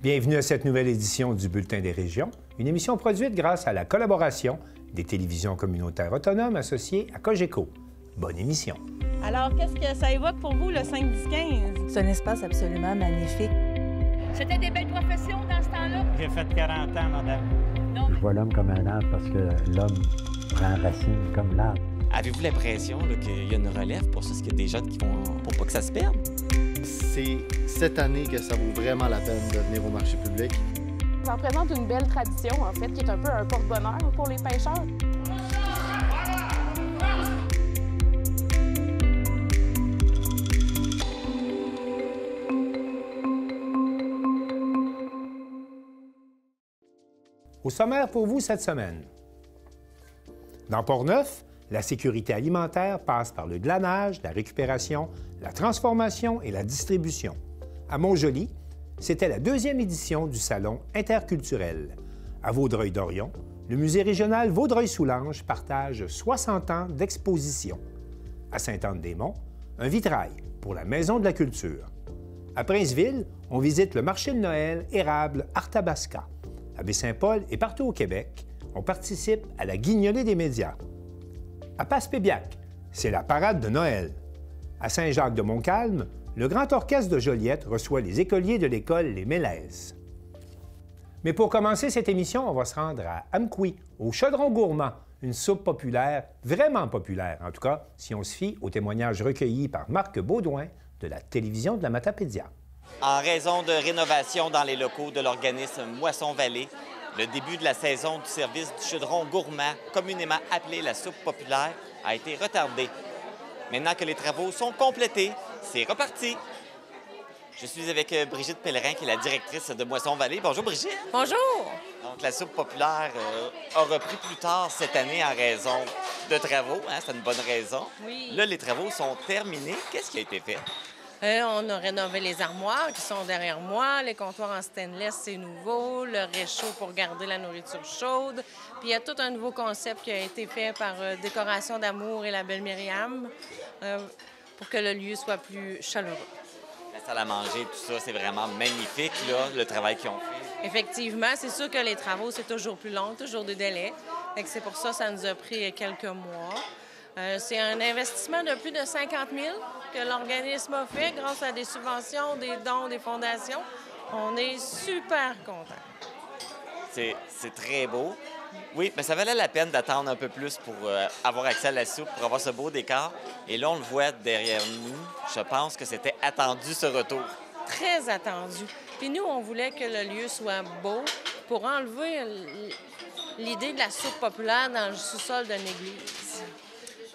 Bienvenue à cette nouvelle édition du Bulletin des régions, une émission produite grâce à la collaboration des télévisions communautaires autonomes associées à Cogeco. Bonne émission. Alors, qu'est-ce que ça évoque pour vous, le 5-10-15? C'est un espace absolument magnifique. C'était des belles professions dans ce temps-là? J'ai fait 40 ans, madame. Donc, Je vois l'homme comme un arbre parce que l'homme prend racine comme l'arbre. Avez-vous l'impression qu'il y a une relève pour ça? Est-ce qu'il y a des jeunes qui vont pour pas que ça se perde? C'est cette année que ça vaut vraiment la peine de venir au marché public. Ça représente une belle tradition, en fait, qui est un peu un porte-bonheur pour les pêcheurs. Au sommaire pour vous cette semaine. Dans Port-Neuf, la sécurité alimentaire passe par le glanage, la récupération, la transformation et la distribution. À Montjoly, c'était la deuxième édition du Salon interculturel. À Vaudreuil-Dorion, le musée régional Vaudreuil-Soulanges partage 60 ans d'exposition. À Sainte-Anne-des-Monts, un vitrail pour la Maison de la culture. À Princeville, on visite le marché de Noël érable Arthabasca. À Baie-Saint-Paul et partout au Québec, on participe à la guignolée des médias. À Passepébiac, c'est la parade de Noël. À Saint-Jacques-de-Montcalm, le Grand Orchestre de Joliette reçoit les écoliers de l'école Les Mélèzes. Mais pour commencer cette émission, on va se rendre à Amqui, au Chaudron Gourmand, une soupe populaire, vraiment populaire, en tout cas, si on se fie aux témoignages recueillis par Marc Baudouin de la télévision de la Matapédia. En raison de rénovations dans les locaux de l'organisme Moisson-Vallée, le début de la saison du service du chaudron gourmand, communément appelé la soupe populaire, a été retardé. Maintenant que les travaux sont complétés, c'est reparti. Je suis avec Brigitte Pellerin, qui est la directrice de Moisson-Vallée. Bonjour, Brigitte. Bonjour! Donc, la soupe populaire a repris plus tard cette année en raison de travaux. Hein, c'est une bonne raison. Oui. Là, les travaux sont terminés. Qu'est-ce qui a été fait? On a rénové les armoires qui sont derrière moi, les comptoirs en stainless, c'est nouveau, le réchaud pour garder la nourriture chaude. Puis il y a tout un nouveau concept qui a été fait par Décoration d'amour et la belle Myriam pour que le lieu soit plus chaleureux. La salle à manger, tout ça, c'est vraiment magnifique, là, le travail qu'ils ont fait. Effectivement, c'est sûr que les travaux, c'est toujours plus long, toujours des délais. Fait que c'est pour ça que ça nous a pris quelques mois. C'est un investissement de plus de 50 000 que l'organisme a fait grâce à des subventions, des dons, des fondations. On est super contents. C'est très beau. Oui, mais ça valait la peine d'attendre un peu plus pour avoir accès à la soupe, pour avoir ce beau décor. Et là, on le voit derrière nous. Je pense que c'était attendu, ce retour. Très attendu. Puis nous, on voulait que le lieu soit beau pour enlever l'idée de la soupe populaire dans le sous-sol d'une église.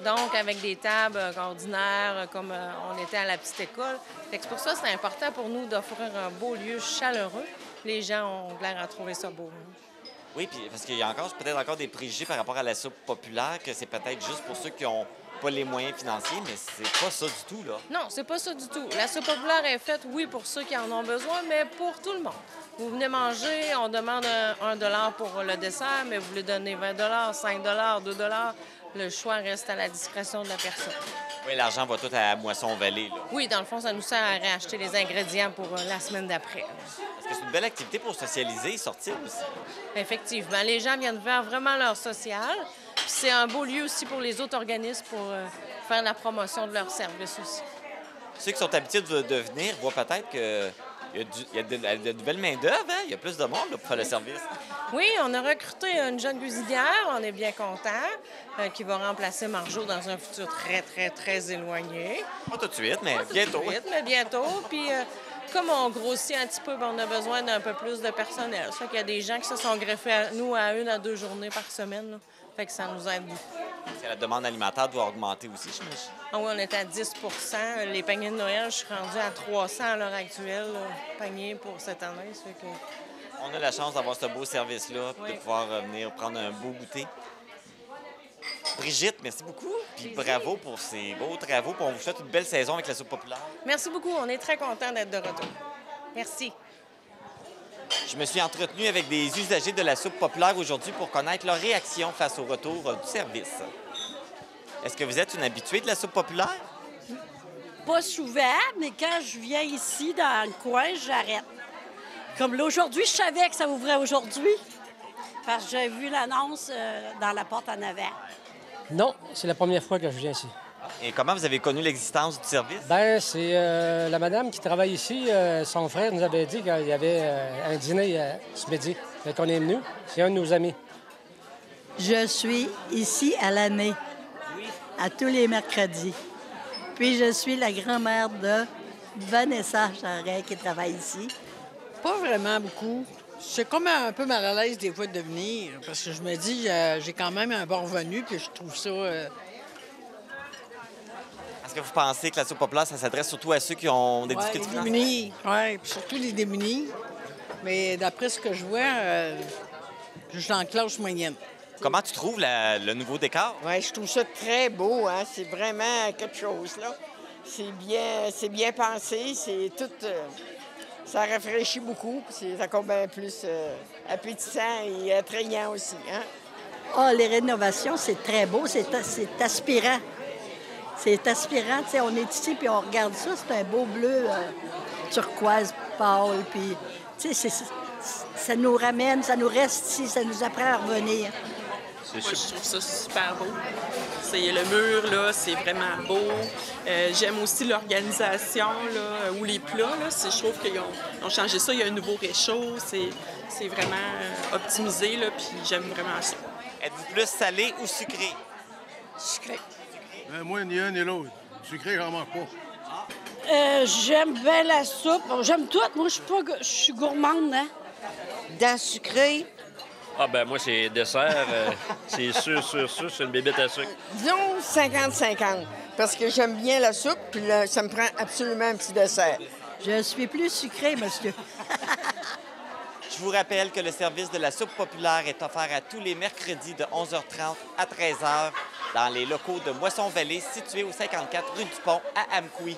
Donc, avec des tables ordinaires, comme on était à la petite école. Fait que c'est pour ça que c'est important pour nous d'offrir un beau lieu chaleureux. Les gens ont l'air à trouver ça beau. Oui, puis parce qu'il y a encore peut-être encore des préjugés par rapport à la soupe populaire, que c'est peut-être juste pour ceux qui n'ont pas les moyens financiers, mais c'est pas ça du tout, là. Non, c'est pas ça du tout. La soupe populaire est faite, oui, pour ceux qui en ont besoin, mais pour tout le monde. Vous venez manger, on demande $1 pour le dessert, mais vous voulez donner 20 5 $, 2 $. Le choix reste à la discrétion de la personne. Oui, l'argent va tout à Moisson-Vallée, là. Oui, dans le fond, ça nous sert à réacheter les ingrédients pour la semaine d'après. Parce que c'est une belle activité pour socialiser et sortir aussi. Effectivement. Les gens viennent faire vraiment leur social. Puis c'est un beau lieu aussi pour les autres organismes pour faire la promotion de leurs services aussi. Ceux qui sont habitués de venir voient peut-être que il y a de nouvelles main-d'œuvre, hein? Il y a plus de monde là, pour faire le service. Oui, on a recruté une jeune cuisinière, on est bien contents, qui va remplacer Marjo dans un futur très, très, très éloigné. Pas tout de suite, mais bientôt. Tout de suite, mais bientôt. Puis comme on grossit un petit peu, on a besoin d'un peu plus de personnel. Ça fait qu'il y a des gens qui se sont greffés à nous à 1 à 2 journées par semaine. Là. Fait que ça nous aide beaucoup. La demande alimentaire doit augmenter aussi, j'imagine. Ah oui, on est à 10 Les paniers de Noël, je suis rendue à 300 à l'heure actuelle, là, paniers pour cette année. Ça fait que... On a la chance d'avoir ce beau service-là, oui. de pouvoir venir prendre un beau goûter. Brigitte, merci beaucoup. Puis bravo pour ces beaux travaux. Puis on vous souhaite une belle saison avec la soupe populaire. Merci beaucoup. On est très contents d'être de retour. Merci. Je me suis entretenu avec des usagers de la soupe populaire aujourd'hui pour connaître leur réaction face au retour du service. Est-ce que vous êtes une habituée de la soupe populaire? Pas souvent, mais quand je viens ici, dans le coin, j'arrête. Comme là, aujourd'hui, je savais que ça ouvrait aujourd'hui. Parce que j'ai vu l'annonce dans la porte en avant. Non, c'est la première fois que je viens ici. Et comment vous avez connu l'existence du service? Bien, c'est la madame qui travaille ici. Son frère nous avait dit qu'il y avait un dîner ce midi. Fait qu'on est venu. C'est un de nos amis. Je suis ici à l'année, à tous les mercredis. Puis je suis la grand-mère de Vanessa Charret qui travaille ici. Pas vraiment beaucoup. C'est comme un peu mal à l'aise des fois de venir parce que je me dis, j'ai quand même un bon revenu puis je trouve ça... Est-ce que vous pensez que la soupe populaire, ça s'adresse surtout à ceux qui ont des difficultés financières? Démunis, oui, puis surtout les démunis. Mais d'après ce que je vois, je suis en classe moyenne. Comment tu trouves le nouveau décor? Oui, je trouve ça très beau. Hein? C'est vraiment quelque chose, là. C'est bien pensé. C'est tout... ça rafraîchit beaucoup. C'est encore bien plus appétissant et attrayant aussi. Hein? Ah, les rénovations, c'est très beau. C'est aspirant. C'est aspirant. T'sais, on est ici puis on regarde ça. C'est un beau bleu turquoise pâle. Puis, ça nous ramène, ça nous reste ici, ça nous apprend à revenir. Moi, je trouve ça super beau. C'est le mur, là, c'est vraiment beau. J'aime aussi l'organisation, là, ou les plats, là. Je trouve qu'ils ont changé ça. Il y a un nouveau réchaud. C'est vraiment optimisé, là, puis j'aime vraiment ça. Êtes-vous plus salé ou sucré? Sucré. Moi, ni un ni l'autre. Sucré, j'en mange pas. J'aime bien la soupe. J'aime tout. Moi, je suis gourmande, hein? Dans sucré... Ah ben moi, c'est dessert. C'est sûr, c'est une bébête à sucre. Disons 50-50, parce que j'aime bien la soupe, puis là, ça me prend absolument un petit dessert. Je suis plus sucrée, monsieur. Je vous rappelle que le service de la soupe populaire est offert à tous les mercredis de 11h30 à 13h dans les locaux de Moisson-Vallée, situés au 54 rue du Pont à Amqui.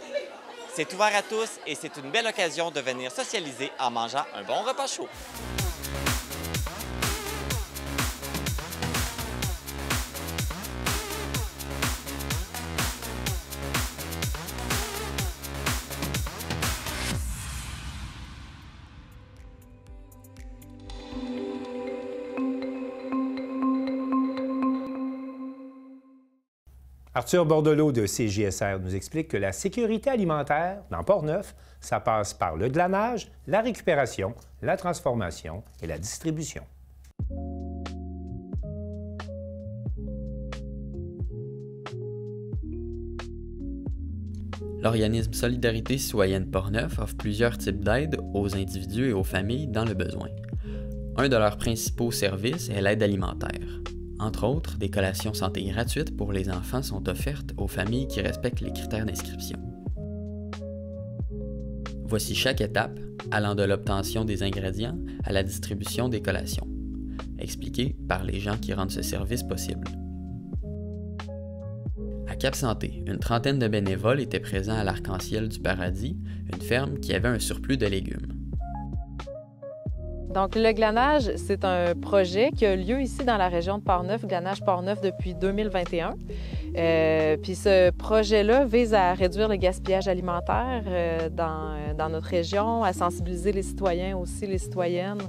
C'est ouvert à tous et c'est une belle occasion de venir socialiser en mangeant un bon repas chaud. Arthur Bordelot de CJSR nous explique que la sécurité alimentaire dans Portneuf, ça passe par le glanage, la récupération, la transformation et la distribution. L'organisme Solidarité citoyenne Portneuf offre plusieurs types d'aides aux individus et aux familles dans le besoin. Un de leurs principaux services est l'aide alimentaire. Entre autres, des collations santé gratuites pour les enfants sont offertes aux familles qui respectent les critères d'inscription. Voici chaque étape, allant de l'obtention des ingrédients à la distribution des collations, expliquée par les gens qui rendent ce service possible. À Cap-Santé, une trentaine de bénévoles étaient présents à l'Arc-en-Ciel du Paradis, une ferme qui avait un surplus de légumes. Donc, le glanage, c'est un projet qui a lieu ici dans la région de Portneuf, Glanage Portneuf, depuis 2021. Puis ce projet-là vise à réduire le gaspillage alimentaire dans notre région, à sensibiliser les citoyens aussi, les citoyennes,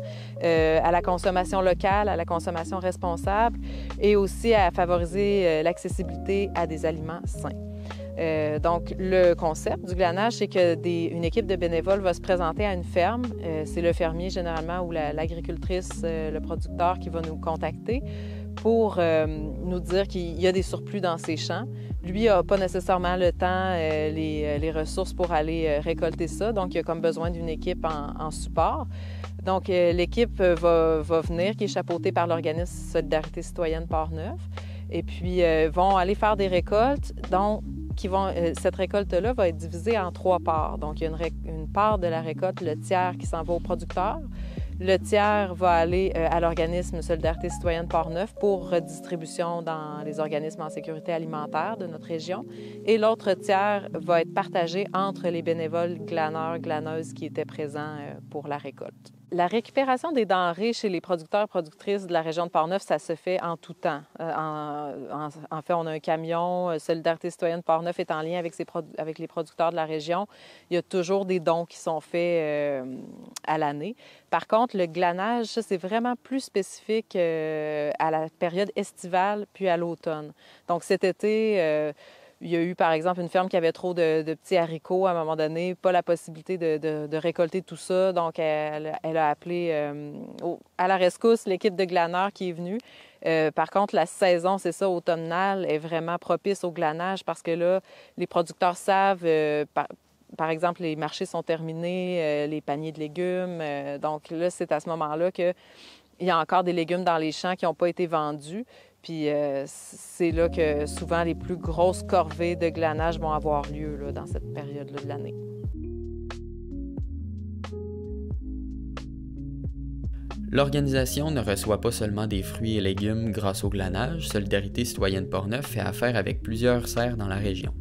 à la consommation locale, à la consommation responsable et aussi à favoriser l'accessibilité à des aliments sains. Donc, le concept du glanage, c'est qu'une équipe de bénévoles va se présenter à une ferme. C'est le fermier, généralement, ou l'agricultrice, le producteur qui va nous contacter pour nous dire qu'il y a des surplus dans ses champs. Lui n'a pas nécessairement le temps, les ressources pour aller récolter ça. Donc, il a comme besoin d'une équipe en support. Donc, l'équipe va venir, qui est chapeautée par l'organisme Solidarité citoyenne Portneuf. Et puis, vont aller faire des récoltes dont cette récolte-là va être divisée en 3 parts. Donc, il y a une part de la récolte, le tiers, qui s'en va au producteur, Le tiers va aller à l'organisme Solidarité citoyenne Portneuf pour redistribution dans les organismes en sécurité alimentaire de notre région. Et l'autre tiers va être partagé entre les bénévoles glaneurs, glaneuses qui étaient présents pour la récolte. La récupération des denrées chez les producteurs et productrices de la région de Portneuf, ça se fait en tout temps. En fait, on a un camion. Solidarité citoyenne Portneuf est en lien avec les producteurs de la région. Il y a toujours des dons qui sont faits à l'année. Par contre, le glanage, ça, c'est vraiment plus spécifique à la période estivale puis à l'automne. Donc, cet été, il y a eu, par exemple, une ferme qui avait trop de petits haricots à un moment donné, pas la possibilité de récolter tout ça. Donc, elle a appelé à la rescousse l'équipe de glaneurs qui est venue. Par contre, la saison, c'est ça, automnale, est vraiment propice au glanage parce que là, les producteurs savent, par exemple, les marchés sont terminés, les paniers de légumes. Donc là, c'est à ce moment-là qu'il y a encore des légumes dans les champs qui n'ont pas été vendus. Puis c'est là que souvent les plus grosses corvées de glanage vont avoir lieu là, dans cette période-là de l'année. L'organisation ne reçoit pas seulement des fruits et légumes grâce au glanage. Solidarité citoyenne Portneuf fait affaire avec plusieurs serres dans la région.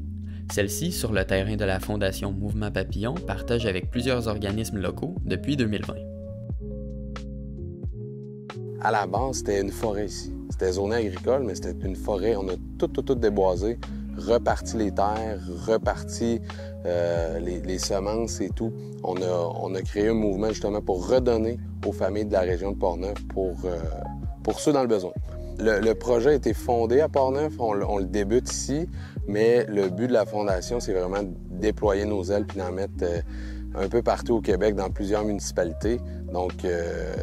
Celle-ci, sur le terrain de la Fondation Mouvement Papillon, partage avec plusieurs organismes locaux depuis 2020. À la base, c'était une forêt ici. C'était zoné agricole, mais c'était une forêt. On a tout déboisé, reparti les terres, reparti les semences et tout. On a créé un mouvement justement pour redonner aux familles de la région de Portneuf pour ceux dans le besoin. Le projet a été fondé à Portneuf, on le débute ici, mais le but de la Fondation, c'est vraiment de déployer nos ailes puis d'en mettre un peu partout au Québec, dans plusieurs municipalités. Donc,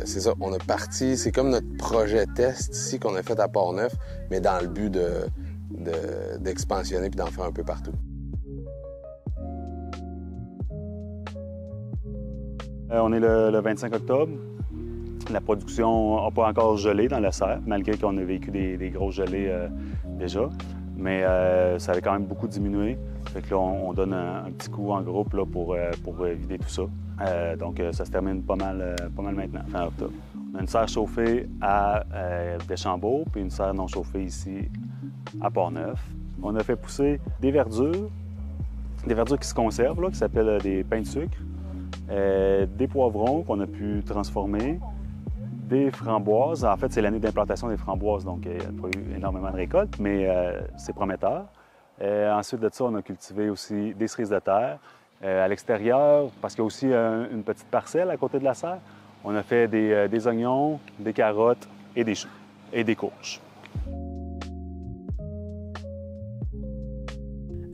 c'est ça, on a parti, c'est comme notre projet test ici qu'on a fait à Portneuf, mais dans le but d'expansionner puis d'en faire un peu partout. On est le 25 octobre. La production n'a pas encore gelé dans la serre, malgré qu'on a vécu des grosses gelées déjà. Mais ça avait quand même beaucoup diminué. Fait que là, on donne un petit coup en groupe là, pour vider tout ça. Donc, ça se termine pas mal maintenant, fin octobre. On a une serre chauffée à Deschambault, puis une serre non chauffée ici à Portneuf. On a fait pousser des verdures qui se conservent, là, qui s'appellent des pains de sucre, des poivrons qu'on a pu transformer, des framboises. En fait, c'est l'année d'implantation des framboises, donc il n'y a pas eu énormément de récoltes, mais c'est prometteur. Ensuite de ça, on a cultivé aussi des cerises de terre. À l'extérieur, parce qu'il y a aussi une petite parcelle à côté de la serre, on a fait des oignons, des carottes et des choux et des courges.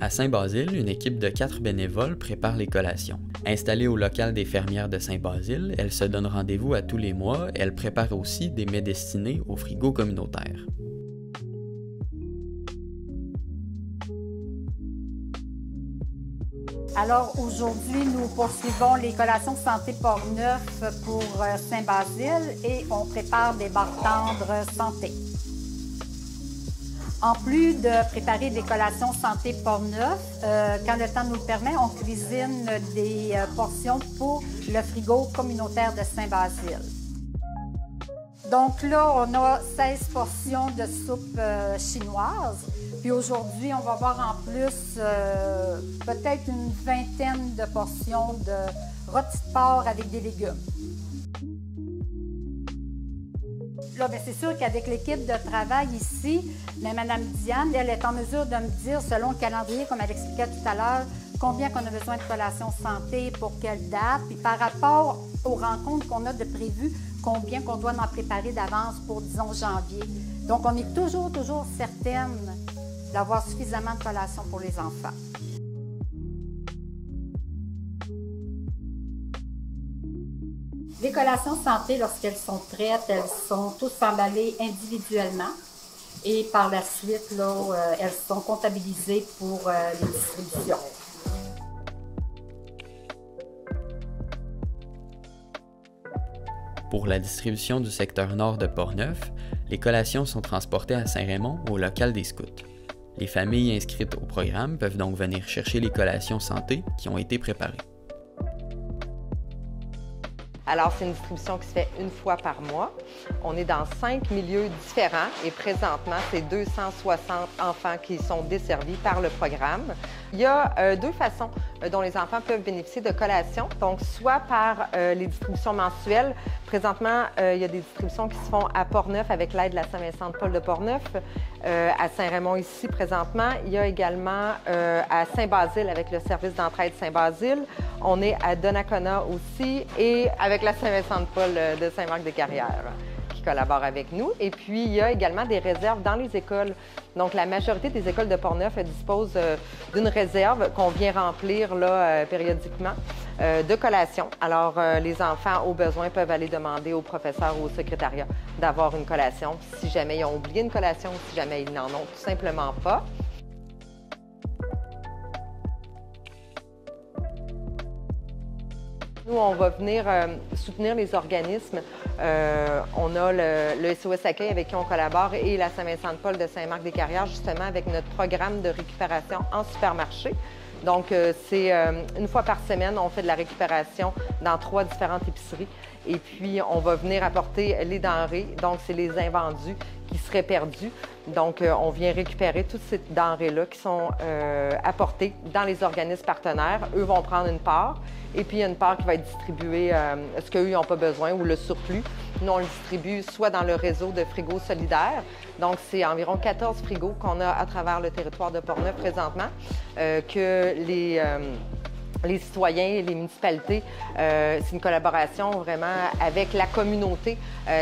À Saint-Basile, une équipe de 4 bénévoles prépare les collations. Installée au local des fermières de Saint-Basile, elle se donne rendez-vous à tous les mois et elle prépare aussi des mets destinés au frigo communautaire. Alors aujourd'hui, nous poursuivons les collations santé Portneuf pour Saint-Basile et on prépare des barres tendres santé. En plus de préparer des collations santé Portneuf, quand le temps nous le permet, on cuisine des portions pour le frigo communautaire de Saint-Basile. Donc là, on a 16 portions de soupe chinoise. Puis aujourd'hui, on va avoir en plus peut-être une vingtaine de portions de rôti de porc avec des légumes. Là, bien, c'est sûr qu'avec l'équipe de travail ici, mais Mme Diane, elle est en mesure de me dire, selon le calendrier, comme elle expliquait tout à l'heure, combien qu'on a besoin de collations santé, pour quelle date, puis par rapport aux rencontres qu'on a de prévues, combien qu'on doit en préparer d'avance pour, disons, janvier. Donc, on est toujours certaine d'avoir suffisamment de collations pour les enfants. Les collations santé, lorsqu'elles sont prêtes, elles sont toutes emballées individuellement et par la suite, là, elles sont comptabilisées pour les distributions. Pour la distribution du secteur nord de Portneuf, les collations sont transportées à Saint-Raymond au local des scouts. Les familles inscrites au programme peuvent donc venir chercher les collations santé qui ont été préparées. Alors, c'est une distribution qui se fait une fois par mois. On est dans 5 milieux différents et présentement, c'est 260 enfants qui sont desservis par le programme. Il y a 2 façons dont les enfants peuvent bénéficier de collations. Donc, soit par les distributions mensuelles. Présentement, il y a des distributions qui se font à Portneuf avec l'aide de la Saint-Vincent-de-Paul de Portneuf, à Saint-Raymond ici présentement. Il y a également à Saint-Basile avec le service d'entraide Saint-Basile. On est à Donnacona aussi et avec la Saint-Vincent-de-Paul de Saint-Marc-des-Carrières qui collabore avec nous. Et puis, il y a également des réserves dans les écoles. Donc, la majorité des écoles de Portneuf disposent d'une réserve qu'on vient remplir là, périodiquement de collations. Alors, les enfants, au besoin, peuvent aller demander au professeur ou au secrétariat d'avoir une collation si jamais ils ont oublié une collation ou si jamais ils n'en ont tout simplement pas. Nous, on va venir soutenir les organismes. On a le SOS Accueil avec qui on collabore et la Saint-Vincent-de-Paul de Saint-Marc-des-Carrières, justement, avec notre programme de récupération en supermarché. Donc, c'est une fois par semaine, on fait de la récupération dans 3 différentes épiceries. Et puis, on va venir apporter les denrées. Donc, c'est les invendus qui seraient perdus. Donc, on vient récupérer toutes ces denrées-là qui sont apportées dans les organismes partenaires. Eux vont prendre une part. Et puis, il y a une part qui va être distribuée, ce qu'eux n'ont pas besoin ou le surplus. Nous, on le distribue soit dans le réseau de frigos solidaires. Donc, c'est environ 14 frigos qu'on a à travers le territoire de Portneuf présentement, que les citoyens et les municipalités, c'est une collaboration vraiment avec la communauté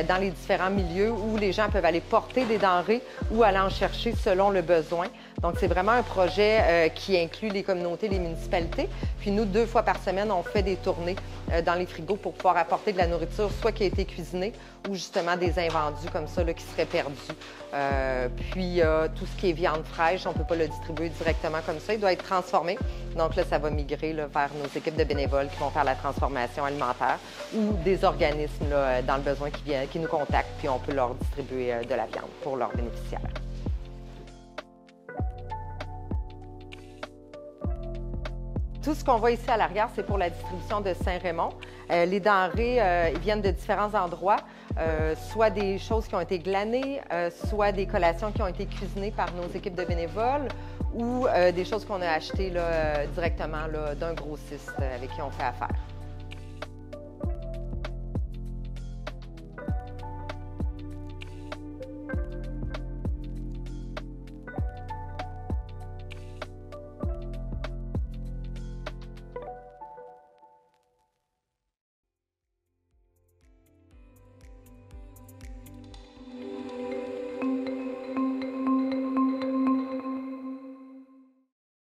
dans les différents milieux où les gens peuvent aller porter des denrées ou aller en chercher selon le besoin. Donc, c'est vraiment un projet qui inclut les communautés, les municipalités. Puis nous, 2 fois par semaine, on fait des tournées dans les frigos pour pouvoir apporter de la nourriture, soit qui a été cuisinée ou justement des invendus comme ça là, qui seraient perdus. Puis, tout ce qui est viande fraîche, on ne peut pas le distribuer directement comme ça. Il doit être transformé. Donc là, ça va migrer là, vers nos équipes de bénévoles qui vont faire la transformation alimentaire ou des organismes là, dans le besoin qui nous contactent, puis on peut leur distribuer de la viande pour leurs bénéficiaires. Tout ce qu'on voit ici à l'arrière, c'est pour la distribution de Saint-Raymond. Les denrées ils viennent de différents endroits, soit des choses qui ont été glanées, soit des collations qui ont été cuisinées par nos équipes de bénévoles ou des choses qu'on a achetées là, directement là, d'un grossiste avec qui on fait affaire.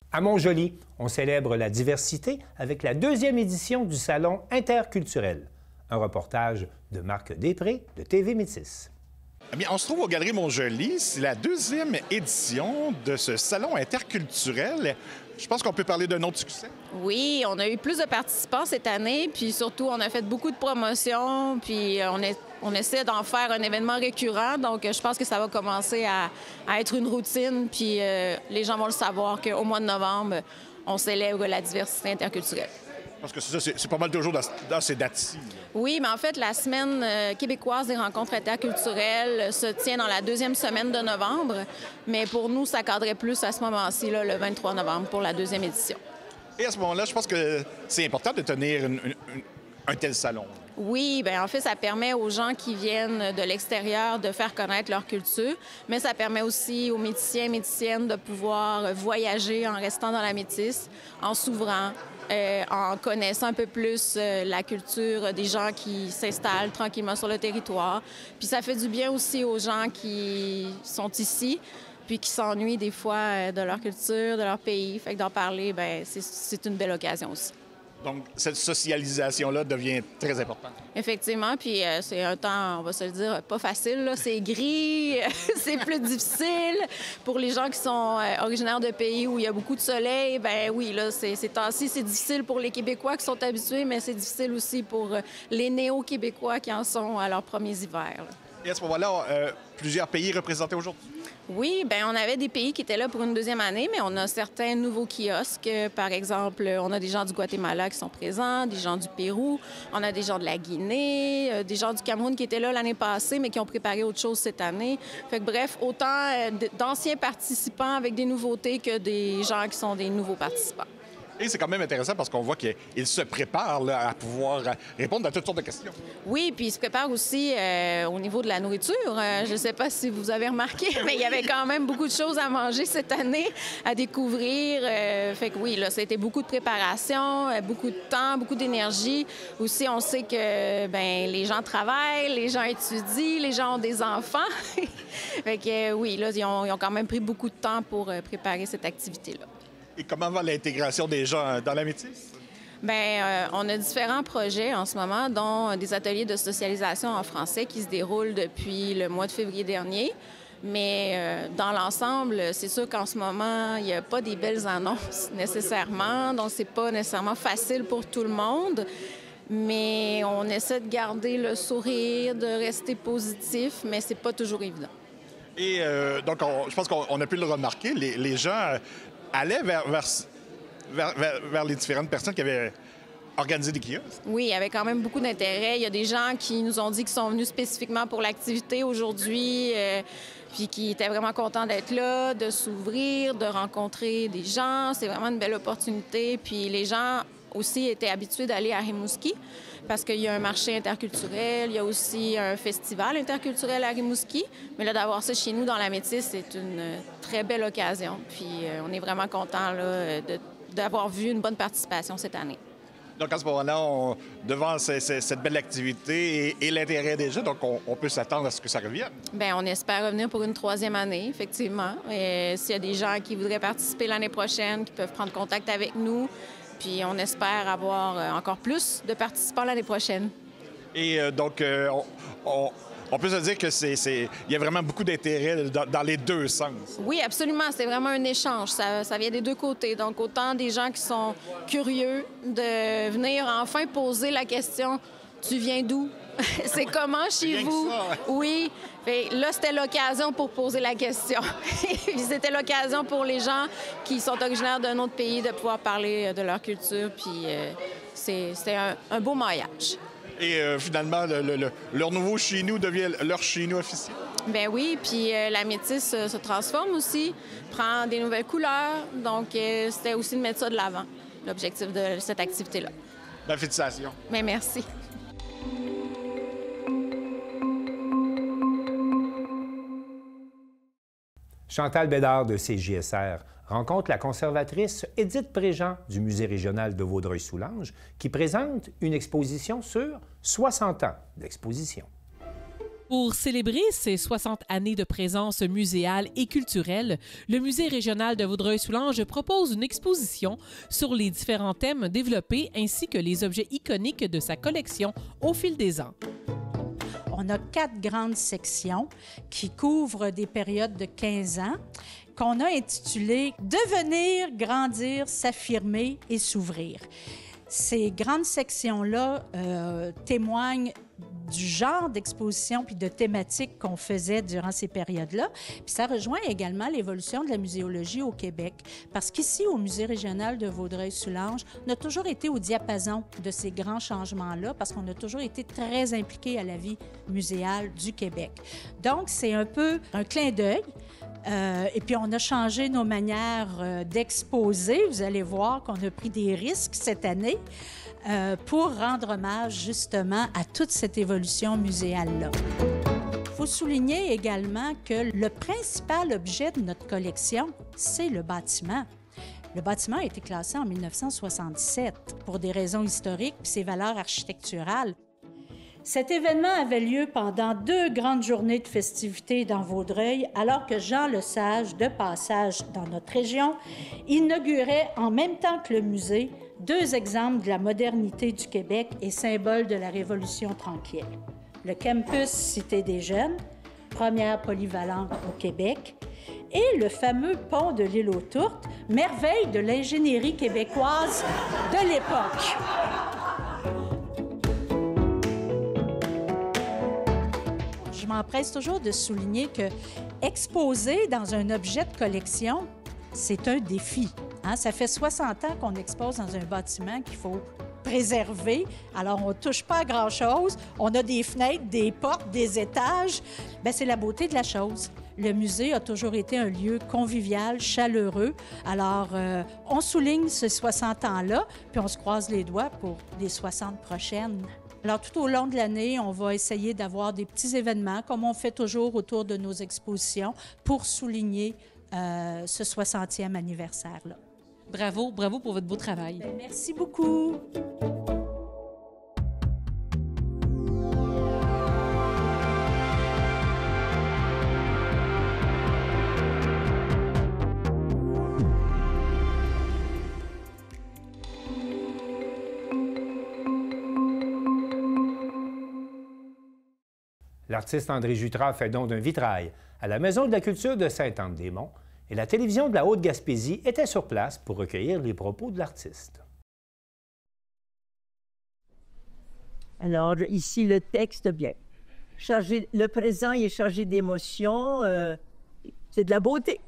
À Montjoly, on célèbre la diversité avec la 2e édition du Salon interculturel. Un reportage de Marc Després de TV Métis. Eh bien, on se trouve aux Galeries Montjoly. C'est la 2e édition de ce Salon interculturel. Je pense qu'on peut parler d'un autre succès. Oui, on a eu plus de participants cette année, puis surtout, on a fait beaucoup de promotions, puis on essaie d'en faire un événement récurrent. Donc, je pense que ça va commencer à être une routine, puis les gens vont le savoir qu'au mois de novembre, on célèbre la diversité interculturelle. Parce que c'est ça, c'est pas mal toujours dans ces dates-ci. Oui, mais en fait, la semaine québécoise des rencontres interculturelles se tient dans la 2e semaine de novembre. Mais pour nous, ça cadrait plus à ce moment-ci, là, le 23 novembre, pour la 2e édition. Et à ce moment-là, je pense que c'est important de tenir un tel salon. Oui, bien en fait, ça permet aux gens qui viennent de l'extérieur de faire connaître leur culture, mais ça permet aussi aux méticiens et méticiennes de pouvoir voyager en restant dans la métisse, en s'ouvrant, en connaissant un peu plus la culture des gens qui s'installent tranquillement sur le territoire. Puis ça fait du bien aussi aux gens qui sont ici, puis qui s'ennuient des fois de leur culture, de leur pays. Fait que d'en parler, bien, c'est une belle occasion aussi. Donc, cette socialisation-là devient très importante. Effectivement, puis c'est un temps, on va se le dire, pas facile, là. C'est gris, c'est plus difficile. Pour les gens qui sont originaires de pays où il y a beaucoup de soleil, ben oui, là, ces temps-ci, c'est difficile pour les Québécois qui sont habitués, mais c'est difficile aussi pour les néo-Québécois qui en sont à leurs premiers hivers, là. Et à ce moment-là, plusieurs pays représentés aujourd'hui? Oui, bien, on avait des pays qui étaient là pour une deuxième année, mais on a certains nouveaux kiosques. Par exemple, on a des gens du Guatemala qui sont présents, des gens du Pérou, on a des gens de la Guinée, des gens du Cameroun qui étaient là l'année passée, mais qui ont préparé autre chose cette année. Fait que, bref, autant d'anciens participants avec des nouveautés que des gens qui sont des nouveaux participants. Et c'est quand même intéressant parce qu'on voit qu'il se prépare là, à pouvoir répondre à toutes sortes de questions. Oui, puis il se prépare aussi au niveau de la nourriture. Je ne sais pas si vous avez remarqué, mais il y avait quand même beaucoup de choses à manger cette année, à découvrir. Fait que oui, là, ça a été beaucoup de préparation, beaucoup de temps, beaucoup d'énergie. Aussi, on sait que les gens travaillent, les gens étudient, les gens ont des enfants. Fait que oui, là, ils ont quand même pris beaucoup de temps pour préparer cette activité-là. Et comment va l'intégration des gens dans la métisse? Bien, on a différents projets en ce moment, dont des ateliers de socialisation en français qui se déroulent depuis le mois de février dernier. Mais dans l'ensemble, c'est sûr qu'en ce moment, il n'y a pas des belles annonces nécessairement, donc c'est pas nécessairement facile pour tout le monde. Mais on essaie de garder le sourire, de rester positif, mais c'est pas toujours évident. Et donc, je pense qu'on a pu le remarquer, les gens allaient vers les différentes personnes qui avaient organisé des kiosques. Oui, il y avait quand même beaucoup d'intérêt. Il y a des gens qui nous ont dit qu'ils sont venus spécifiquement pour l'activité aujourd'hui, puis qui étaient vraiment contents d'être là, de s'ouvrir, de rencontrer des gens. C'est vraiment une belle opportunité. Puis les gens aussi étaient habitués d'aller à Rimouski parce qu'il y a un marché interculturel, il y a aussi un festival interculturel à Rimouski. Mais là, d'avoir ça chez nous dans la Métisse, c'est une très belle occasion. Puis on est vraiment contents d'avoir vu une bonne participation cette année. Donc, à ce moment-là, devant cette belle activité et l'intérêt des gens, donc on peut s'attendre à ce que ça revienne. Bien, on espère revenir pour une troisième année, effectivement. Et s'il y a des gens qui voudraient participer l'année prochaine, qui peuvent prendre contact avec nous, puis on espère avoir encore plus de participants l'année prochaine. Et donc, on peut se dire qu'il y a vraiment beaucoup d'intérêt dans les deux sens. Oui, absolument. C'est vraiment un échange. Ça vient des deux côtés. Donc, autant des gens qui sont curieux de venir enfin poser la question « Tu viens d'où? C'est comment chez vous? » Oui. Fait, là, c'était l'occasion pour poser la question. Puis c'était l'occasion pour les gens qui sont originaires d'un autre pays de pouvoir parler de leur culture. Puis c'était un beau maillage. Et finalement, leur nouveau chez nous devient leur chez nous officiel. Ben oui, puis la métisse se transforme aussi, prend des nouvelles couleurs. Donc, c'était aussi de mettre ça de l'avant, l'objectif de cette activité-là. Ben, félicitations. Bien, merci. Chantal Bédard de CJSR rencontre la conservatrice Édith Préjean du Musée régional de Vaudreuil-Soulanges qui présente une exposition sur 60 ans d'exposition. Pour célébrer ses 60 années de présence muséale et culturelle, le Musée régional de Vaudreuil-Soulanges propose une exposition sur les différents thèmes développés ainsi que les objets iconiques de sa collection au fil des ans. On a 4 grandes sections qui couvrent des périodes de 15 ans qu'on a intitulées « Devenir, grandir, s'affirmer et s'ouvrir ». Ces grandes sections-là témoignent du genre d'exposition puis de thématiques qu'on faisait durant ces périodes-là. Puis ça rejoint également l'évolution de la muséologie au Québec. Parce qu'ici, au Musée régional de Vaudreuil-Soulanges, on a toujours été au diapason de ces grands changements-là parce qu'on a toujours été très impliqués à la vie muséale du Québec. Donc, c'est un peu un clin d'œil. Et puis, on a changé nos manières d'exposer. Vous allez voir qu'on a pris des risques cette année pour rendre hommage justement à toute cette évolution muséale-là. Il faut souligner également que le principal objet de notre collection, c'est le bâtiment. Le bâtiment a été classé en 1967 pour des raisons historiques et ses valeurs architecturales. Cet événement avait lieu pendant 2 grandes journées de festivités dans Vaudreuil, alors que Jean Lesage, de passage dans notre région, inaugurait en même temps que le musée 2 exemples de la modernité du Québec et symbole de la Révolution tranquille. Le campus Cité des Jeunes, première polyvalente au Québec, et le fameux pont de l'île aux Tourtes, merveille de l'ingénierie québécoise de l'époque. Je je m'empresse toujours de souligner que exposer dans un objet de collection, c'est un défi. Hein? Ça fait 60 ans qu'on expose dans un bâtiment qu'il faut préserver. Alors, on ne touche pas à grand-chose. On a des fenêtres, des portes, des étages. Bien, c'est la beauté de la chose. Le musée a toujours été un lieu convivial, chaleureux. Alors, on souligne ces 60 ans-là, puis on se croise les doigts pour les 60 prochaines. Alors, tout au long de l'année, on va essayer d'avoir des petits événements, comme on fait toujours autour de nos expositions, pour souligner ce 60e anniversaire-là. Bravo, bravo pour votre beau travail. Bien, merci beaucoup. L'artiste André Jutras fait don d'un vitrail à la Maison de la culture de Sainte-Anne-des-Monts et la télévision de la Haute-Gaspésie était sur place pour recueillir les propos de l'artiste. Alors, ici, le texte, bien. Le présent, il est chargé d'émotions. C'est de la beauté.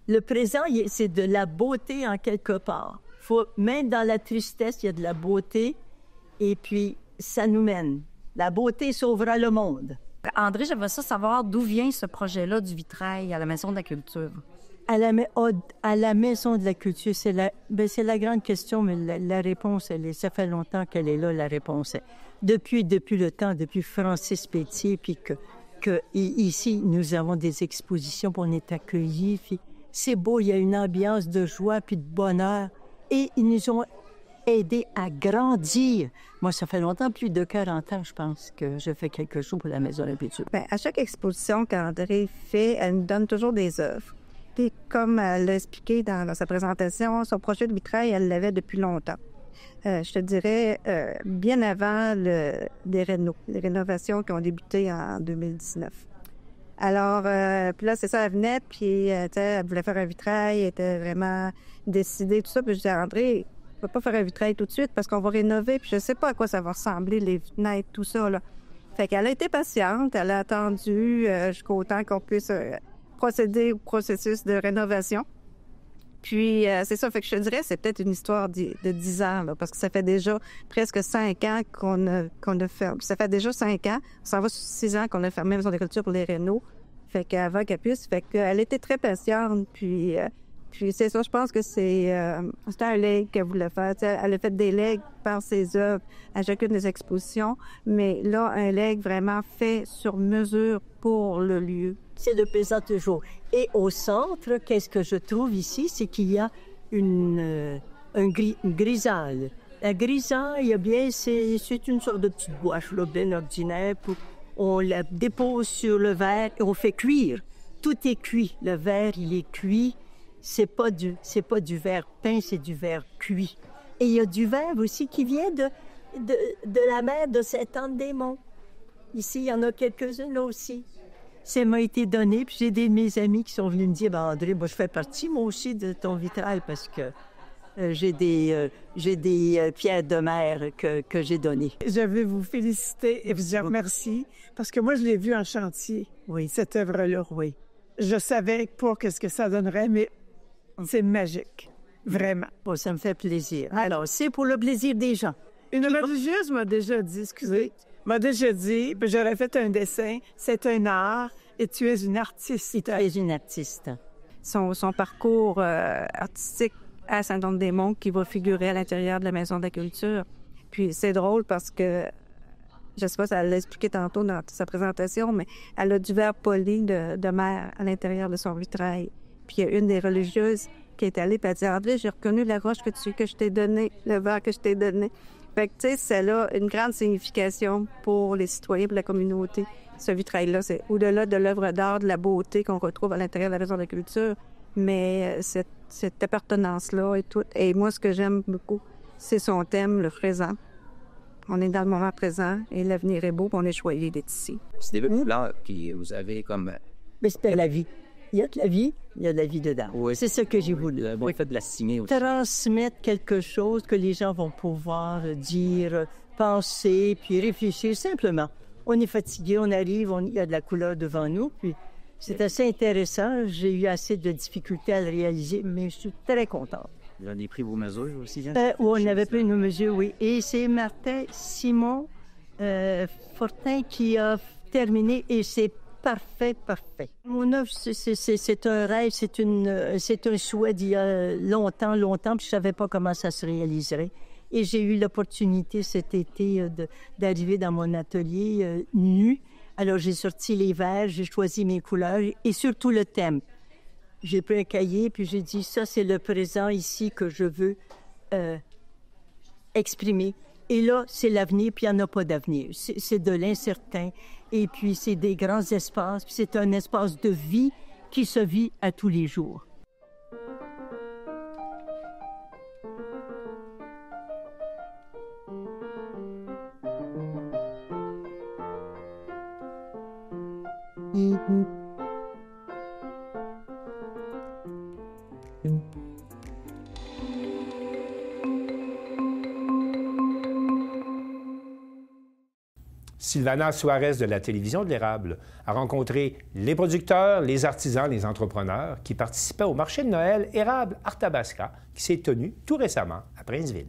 Le présent, c'est de la beauté en quelque part. Même dans la tristesse, il y a de la beauté. Et puis, ça nous mène. La beauté sauvera le monde. André, j'aimerais savoir d'où vient ce projet-là du vitrail à la Maison de la culture. À la Maison de la culture, c'est la grande question, mais la réponse, ça fait longtemps qu'elle est là, la réponse. Depuis Francis Pétier, puis que ici, nous avons des expositions, puis on est accueillis, puis c'est beau, il y a une ambiance de joie puis de bonheur. Et ils nous ont aidés à grandir. Moi, ça fait longtemps, plus de 40 ans, je pense, que je fais quelque chose pour la Maison de la culture. Bien, à chaque exposition qu'André fait, elle nous donne toujours des œuvres. Puis, comme elle l'a expliqué dans sa présentation, son projet de vitrail, elle l'avait depuis longtemps. Je te dirais, bien avant les rénovations qui ont débuté en 2019. Alors, puis là, c'est ça, elle venait, puis elle voulait faire un vitrail, elle était vraiment décidée, tout ça. Puis je disais, André, on ne peut pas faire un vitrail tout de suite parce qu'on va rénover, puis je ne sais pas à quoi ça va ressembler, les fenêtres, tout ça, là. Fait qu'elle a été patiente, elle a attendu jusqu'au temps qu'on puisse procéder au processus de rénovation. Puis, c'est ça, fait que je te dirais, c'est peut-être une histoire de 10 ans, là, parce que ça fait déjà presque 5 ans qu'on a fermé. Ça fait déjà 5 ans, ça va sur 6 ans qu'on a fermé la Maison de la culture pour les rénaux. Fait qu'avant qu'elle puisse, fait qu'elle était très patiente, puis c'est ça, je pense que c'était un legs qu'elle voulait faire. T'sais, elle a fait des legs par ses œuvres à chacune des expositions, mais là, un leg vraiment fait sur mesure pour le lieu. C'est le présent toujours. Et au centre, qu'est-ce que je trouve ici, c'est qu'il y a une grisaille. La grisaille, eh bien, c'est une sorte de petite boîche là, bien ordinaire. On la dépose sur le verre et on fait cuire. Tout est cuit. Le verre, il est cuit. C'est pas du verre peint, c'est du verre cuit. Et il y a du verre aussi qui vient de la mer de Sainte-Anne-des-Monts. Ici, il y en a quelques-unes là aussi. Ça m'a été donné, puis j'ai des de mes amis qui sont venus me dire, André, moi, je fais partie, moi aussi, de ton vitrail, parce que j'ai des pierres de mer que j'ai données. Je veux vous féliciter et vous remercier, parce que moi, je l'ai vu en chantier, oui, cette œuvre-là. Oui. Je savais pas qu'est-ce que ça donnerait, mais c'est magique, vraiment. Bon, ça me fait plaisir. Alors, c'est pour le plaisir des gens. Une religieuse m'a déjà dit, excusez, m'a déjà dit, puis j'aurais fait un dessin, c'est un art et tu es une artiste. Et tu es une artiste. Son parcours artistique à Sainte-Anne-des-Monts qui va figurer à l'intérieur de la Maison de la culture. Puis c'est drôle parce que, je sais pas si elle l'a expliqué tantôt dans sa présentation, mais elle a du verre poli de mer à l'intérieur de son vitrail. Puis il y a une des religieuses qui est allée et elle a dit, André, j'ai reconnu la roche que je t'ai donnée, le verre que je t'ai donné. Fait que, tu sais, c'est là une grande signification pour les citoyens, pour la communauté. Ce vitrail-là, c'est au-delà de l'œuvre d'art, de la beauté qu'on retrouve à l'intérieur de la Maison de la culture, mais cette appartenance-là et tout. Et moi, ce que j'aime beaucoup, c'est son thème, le présent. On est dans le moment présent et l'avenir est beau, puis on est choyé d'être ici. C'est des fleurs que vous avez comme... Mais c'est la vie. Il y a de la vie, il y a de la vie dedans. Oui. C'est ça que j'ai voulu. Bon, il fait de la cimée aussi. Transmettre quelque chose que les gens vont pouvoir dire, penser, puis réfléchir simplement. on est fatigué, on arrive, il y a de la couleur devant nous, puis c'est assez intéressant. J'ai eu assez de difficultés à le réaliser, mais je suis très contente. Vous avez pris vos mesures aussi, hein? Oui, on avait pris nos mesures, oui. Et c'est Martin Simon Fortin qui a terminé, et c'est parfait, parfait. Mon œuvre, c'est un rêve, c'est un souhait d'il y a longtemps, puis je savais pas comment ça se réaliserait. Et j'ai eu l'opportunité cet été d'arriver dans mon atelier nu. Alors, j'ai sorti les verres, j'ai choisi mes couleurs et surtout le thème. J'ai pris un cahier, puis j'ai dit, ça, c'est le présent ici que je veux exprimer. Et là, c'est l'avenir, puis il n'y en a pas d'avenir. C'est de l'incertain, et puis c'est des grands espaces, puis c'est un espace de vie qui se vit à tous les jours. Sylvana Suarez de la télévision de l'érable a rencontré les producteurs, les artisans, les entrepreneurs qui participaient au marché de Noël Érable Arthabasca qui s'est tenu tout récemment à Princeville.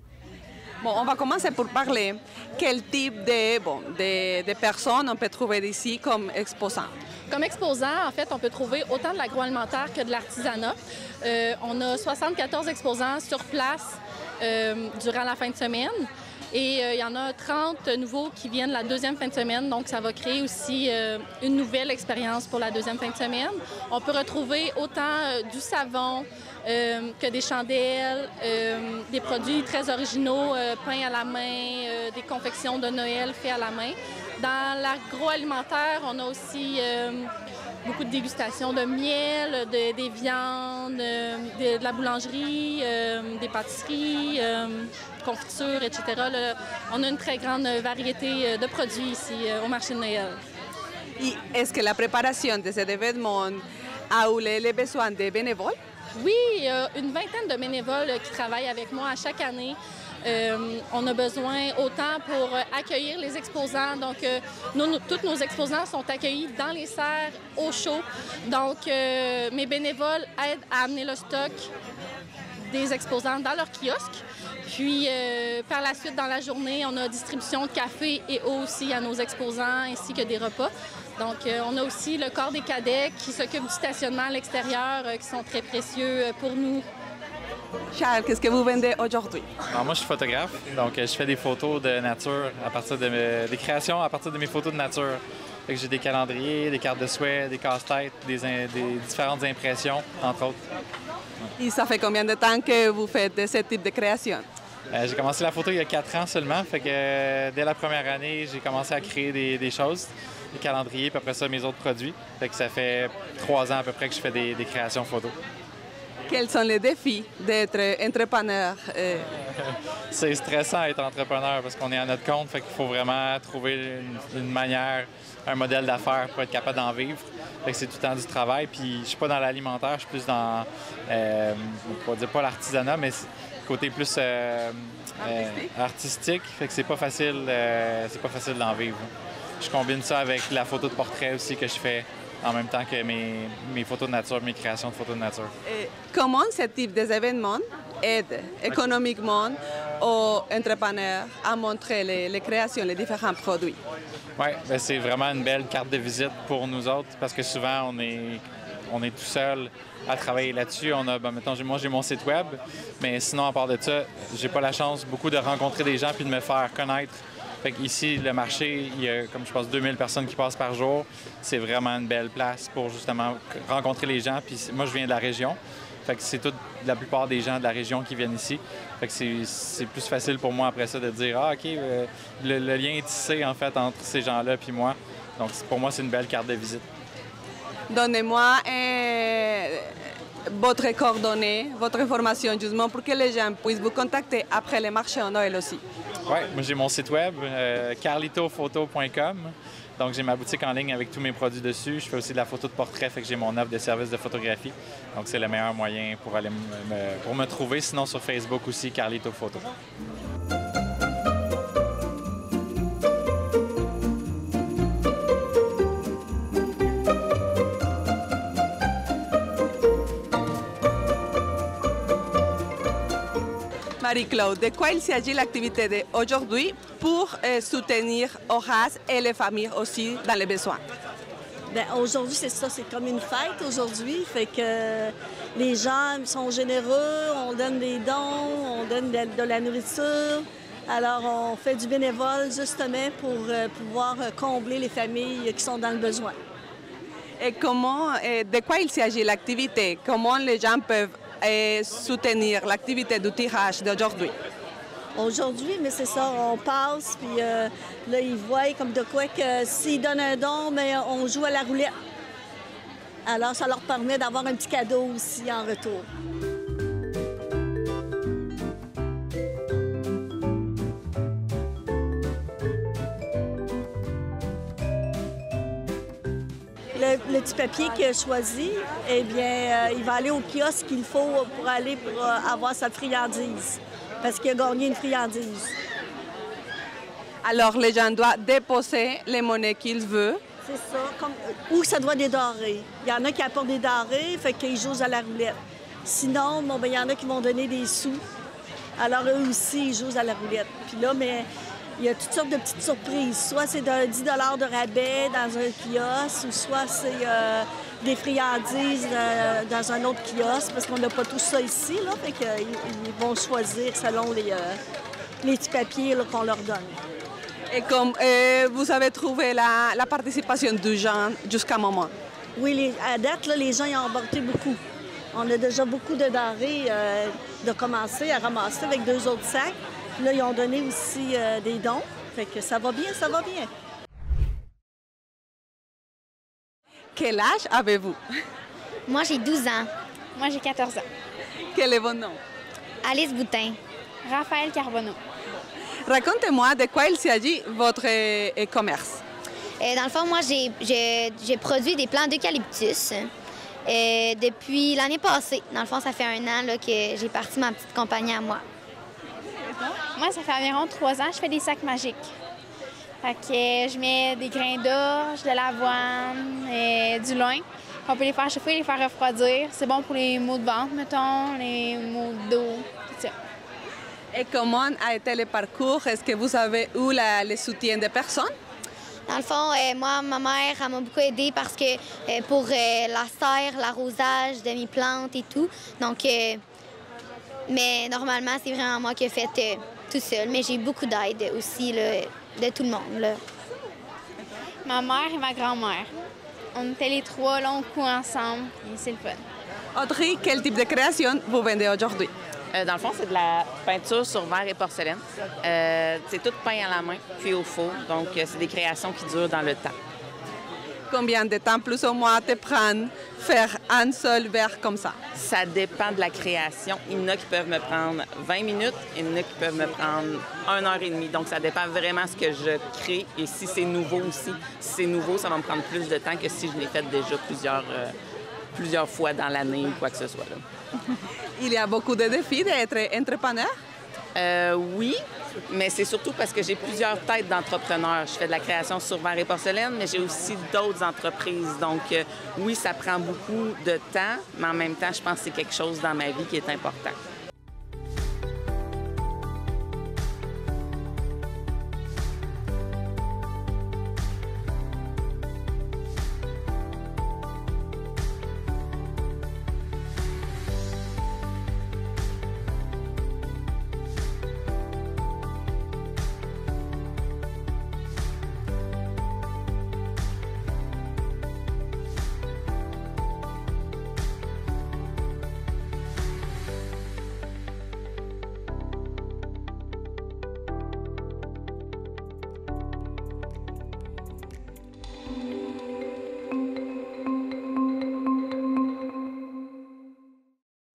Bon, on va commencer pour parler quel type de personnes on peut trouver ici comme exposants. Comme exposants, en fait, on peut trouver autant de l'agroalimentaire que de l'artisanat. On a 74 exposants sur place durant la fin de semaine. Et il y en a 30 nouveaux qui viennent la deuxième fin de semaine, donc ça va créer aussi une nouvelle expérience pour la deuxième fin de semaine. On peut retrouver autant du savon que des chandelles, des produits très originaux, peints à la main, des confections de Noël faites à la main. Dans l'agroalimentaire, on a aussi beaucoup de dégustations de miel, des viandes, de la boulangerie, des pâtisseries, confitures, etc. On a une très grande variété de produits ici au marché de Noël. Et est-ce que la préparation de cet événement a eu les besoins des bénévoles? Oui, il y a une vingtaine de bénévoles qui travaillent avec moi à chaque année. On a besoin autant pour accueillir les exposants. Donc, tous nos exposants sont accueillis dans les serres au chaud. Donc, mes bénévoles aident à amener le stock des exposants dans leur kiosque. Puis, par la suite, dans la journée, on a distribution de café et eau aussi à nos exposants, ainsi que des repas. Donc, on a aussi le corps des cadets qui s'occupe du stationnement à l'extérieur, qui sont très précieux pour nous. Charles, qu'est-ce que vous vendez aujourd'hui? Alors, moi, je suis photographe, donc je fais des photos de nature à partir de des créations à partir de mes photos de nature. J'ai des calendriers, des cartes de souhait, des casse-têtes, des différentes impressions, entre autres. Et ça fait combien de temps que vous faites ce type de création? J'ai commencé la photo il y a 4 ans seulement, fait que dès la première année, j'ai commencé à créer des choses, des calendriers, puis après ça, mes autres produits. Fait que ça fait 3 ans à peu près que je fais des créations photos. Quels sont les défis d'être entrepreneur? C'est stressant d'être entrepreneur parce qu'on est à notre compte, fait qu'il faut vraiment trouver une manière, un modèle d'affaires pour être capable d'en vivre. Fait que c'est tout le temps du travail. Puis je suis pas dans l'alimentaire, je suis plus dans, on va dire pas l'artisanat, mais côté plus artistique. Fait que c'est pas facile d'en vivre. Je combine ça avec la photo de portrait aussi que je fais en même temps que mes photos de nature, mes créations de photos de nature. Comment ce type d'événement aide économiquement aux entrepreneurs à montrer les créations, les différents produits? Oui, c'est vraiment une belle carte de visite pour nous autres parce que souvent, on est tout seul à travailler là-dessus. Mettons, moi, j'ai mon site web, mais sinon, à part de ça, j'ai pas la chance beaucoup de rencontrer des gens puis de me faire connaître. Fait qu'ici, le marché, il y a, comme je pense, 2000 personnes qui passent par jour. C'est vraiment une belle place pour justement rencontrer les gens. Puis moi, je viens de la région. Fait que c'est la plupart des gens de la région qui viennent ici. Fait que c'est plus facile pour moi après ça de dire « Ah, OK, le lien est tissé, en fait, entre ces gens-là puis moi. » Donc, pour moi, c'est une belle carte de visite. Donnez-moi votre coordonnée, votre information, justement, pour que les gens puissent vous contacter après le marché en Noël aussi. Oui, moi j'ai mon site web, carlitophoto.com. Donc j'ai ma boutique en ligne avec tous mes produits dessus. Je fais aussi de la photo de portrait, fait que j'ai mon offre de service de photographie. Donc c'est le meilleur moyen pour aller pour me trouver. Sinon sur Facebook aussi, Carlito Photo. Marie-Claude, de quoi il s'agit l'activité d'aujourd'hui pour soutenir Horace et les familles aussi dans les besoins? Bien, aujourd'hui, c'est ça, c'est comme une fête aujourd'hui. Fait que les gens sont généreux, on donne des dons, on donne de la nourriture. Alors, on fait du bénévole justement pour pouvoir combler les familles qui sont dans le besoin. Et comment, de quoi il s'agit l'activité? Comment les gens peuvent soutenir l'activité du tirage d'aujourd'hui? Aujourd'hui, mais c'est ça, on passe, puis là, ils voient comme de quoi que s'ils donnent un don, mais on joue à la roulette. Alors, ça leur permet d'avoir un petit cadeau aussi en retour. Le petit papier qu'il a choisi, eh bien, il va aller au kiosque qu'il faut pour aller pour avoir sa friandise, parce qu'il a gagné une friandise. Alors, les gens doivent déposer les monnaies qu'ils veulent. C'est ça, ou ça doit des denrées. Il y en a qui apportent des denrées, fait qu'ils jouent à la roulette. Sinon, bon, ben, il y en a qui vont donner des sous. Alors, eux aussi, ils jouent à la roulette. Puis là, mais il y a toutes sortes de petites surprises. Soit c'est de 10 $ de rabais dans un kiosque, ou soit c'est des friandises dans un autre kiosque, parce qu'on n'a pas tout ça ici, là. Fait qu'ils vont choisir selon les petits papiers qu'on leur donne. Et comme vous avez trouvé la participation des gens jusqu'à un moment? Oui, à date, là, les gens y ont emporté beaucoup. On a déjà beaucoup de denrées de commencer à ramasser avec 2 autres sacs. Puis là, ils ont donné aussi des dons. Fait que ça va bien, ça va bien. Quel âge avez-vous? Moi, j'ai 12 ans. Moi, j'ai 14 ans. Quel est votre nom? Alice Boutin. Raphaël Carbonneau. Racontez-moi de quoi il s'agit votre commerce. Dans le fond, moi, j'ai produit des plants d'eucalyptus depuis l'année passée. Dans le fond, ça fait 1 an là, que j'ai parti ma petite compagnie à moi. Moi, ça fait environ 3 ans que je fais des sacs magiques. Fait que je mets des grains d'orge, de l'avoine et du lin. On peut les faire chauffer, les faire refroidir. C'est bon pour les maux de ventre, mettons, les maux de dos, tout ça. Et comment a été le parcours? Est-ce que vous avez eu le soutien des personnes? Dans le fond, moi, ma mère, elle m'a beaucoup aidée parce que pour la serre, l'arrosage de mes plantes et tout. Donc, mais normalement, c'est vraiment moi qui ai fait tout seul. Mais j'ai beaucoup d'aide aussi là, de tout le monde. Là. Ma mère et ma grand-mère. On était les 3 longs coups ensemble et c'est le fun. Audrey, quel type de création vous vendez aujourd'hui? Dans le fond, c'est de la peinture sur verre et porcelaine. C'est tout peint à la main, puis au four. Donc, c'est des créations qui durent dans le temps. Combien de temps, plus ou moins, te prend faire un seul verre comme ça? Ça dépend de la création. Il y en a qui peuvent me prendre 20 minutes, il y en a qui peuvent me prendre 1 heure et demie. Donc, ça dépend vraiment de ce que je crée. Et si c'est nouveau aussi, si c'est nouveau, ça va me prendre plus de temps que si je l'ai fait déjà plusieurs fois dans l'année ou quoi que ce soit. Là. Il y a beaucoup de défis d'être entrepreneur? Oui, mais c'est surtout parce que j'ai plusieurs têtes d'entrepreneurs. Je fais de la création sur verre et porcelaine, mais j'ai aussi d'autres entreprises. Donc, oui, ça prend beaucoup de temps, mais en même temps, je pense que c'est quelque chose dans ma vie qui est important.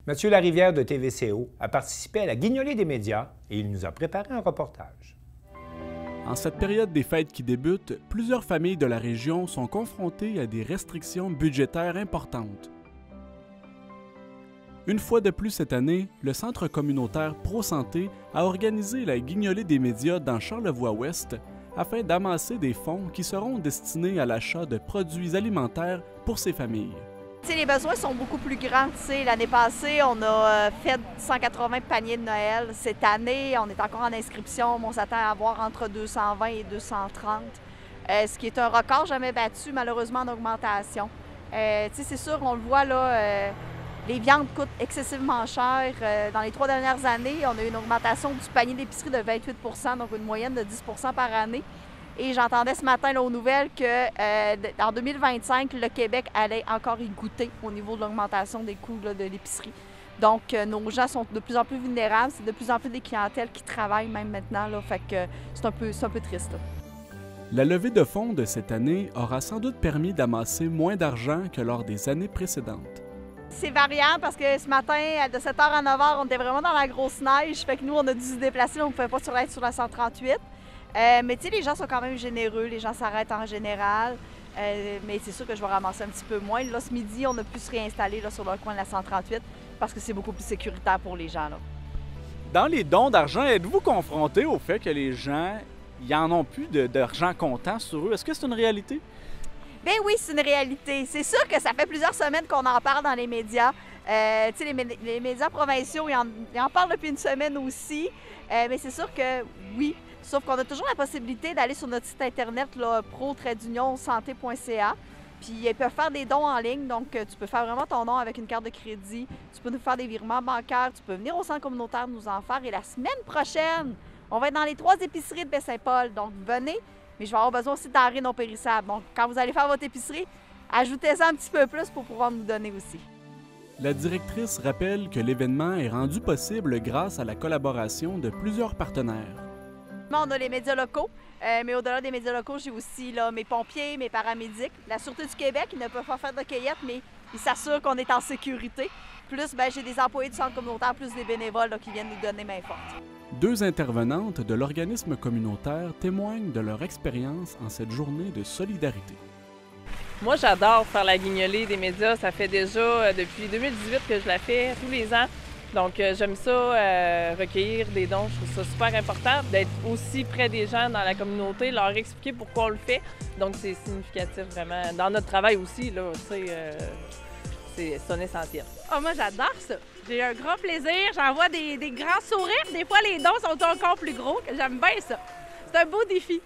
Mathieu Larivière de TVCO a participé à la guignolée des médias et il nous a préparé un reportage. En cette période des fêtes qui débute, plusieurs familles de la région sont confrontées à des restrictions budgétaires importantes. Une fois de plus cette année, le Centre communautaire Pro-Santé a organisé la guignolée des médias dans Charlevoix-Ouest afin d'amasser des fonds qui seront destinés à l'achat de produits alimentaires pour ces familles. T'sais, les besoins sont beaucoup plus grands. L'année passée, on a fait 180 paniers de Noël. Cette année, on est encore en inscription. On s'attend à avoir entre 220 et 230, ce qui est un record jamais battu, malheureusement, en augmentation. C'est sûr, on le voit, là, les viandes coûtent excessivement cher. Dans les 3 dernières années, on a eu une augmentation du panier d'épicerie de 28 %, donc une moyenne de 10 % par année. Et j'entendais ce matin là, aux nouvelles qu'en 2025, le Québec allait encore y goûter au niveau de l'augmentation des coûts là, de l'épicerie. Donc, nos gens sont de plus en plus vulnérables. C'est de plus en plus des clientèles qui travaillent même maintenant. Là, fait que c'est un peu triste. Là. La levée de fonds de cette année aura sans doute permis d'amasser moins d'argent que lors des années précédentes. C'est variable parce que ce matin, de 7h à 9h, on était vraiment dans la grosse neige. Fait que nous, on a dû se déplacer. On ne pouvait pas être sur la 138. Mais tu sais, les gens sont quand même généreux, les gens s'arrêtent en général, mais c'est sûr que je vais ramasser un petit peu moins. Là, ce midi, on a pu se réinstaller là, sur le coin de la 138 parce que c'est beaucoup plus sécuritaire pour les gens. Là. Dans les dons d'argent, êtes-vous confronté au fait que les gens, ils en ont plus d'argent comptant sur eux? Est-ce que c'est une réalité? Bien oui, c'est une réalité. C'est sûr que ça fait plusieurs semaines qu'on en parle dans les médias. Tu sais, les médias provinciaux, ils en parlent depuis une semaine aussi, mais c'est sûr que oui. Sauf qu'on a toujours la possibilité d'aller sur notre site internet pro-santé.ca. Puis ils peuvent faire des dons en ligne, donc tu peux faire vraiment ton don avec une carte de crédit. Tu peux nous faire des virements bancaires, tu peux venir au centre communautaire nous en faire. Et la semaine prochaine, on va être dans les 3 épiceries de Baie-Saint-Paul. Donc venez, mais je vais avoir besoin aussi de denrées non périssables. Donc quand vous allez faire votre épicerie, ajoutez-en un petit peu plus pour pouvoir nous donner aussi. La directrice rappelle que l'événement est rendu possible grâce à la collaboration de plusieurs partenaires. On a les médias locaux, mais au-delà des médias locaux, j'ai aussi là, mes pompiers, mes paramédics. La Sûreté du Québec, ils ne peuvent pas faire de cueillette, mais ils s'assurent qu'on est en sécurité. Plus, j'ai des employés du centre communautaire, plus des bénévoles là, qui viennent nous donner main forte. 2 intervenantes de l'organisme communautaire témoignent de leur expérience en cette journée de solidarité. Moi, j'adore faire la guignolée des médias. Ça fait déjà depuis 2018 que je la fais tous les ans. Donc, j'aime ça, recueillir des dons. Je trouve ça super important d'être aussi près des gens dans la communauté, leur expliquer pourquoi on le fait. Donc, c'est significatif vraiment. Dans notre travail aussi, là, tu sais, c'est un essentiel. Oh, moi, j'adore ça. J'ai un grand plaisir. J'envoie des grands sourires. Des fois, les dons sont encore plus gros. J'aime bien ça. C'est un beau défi.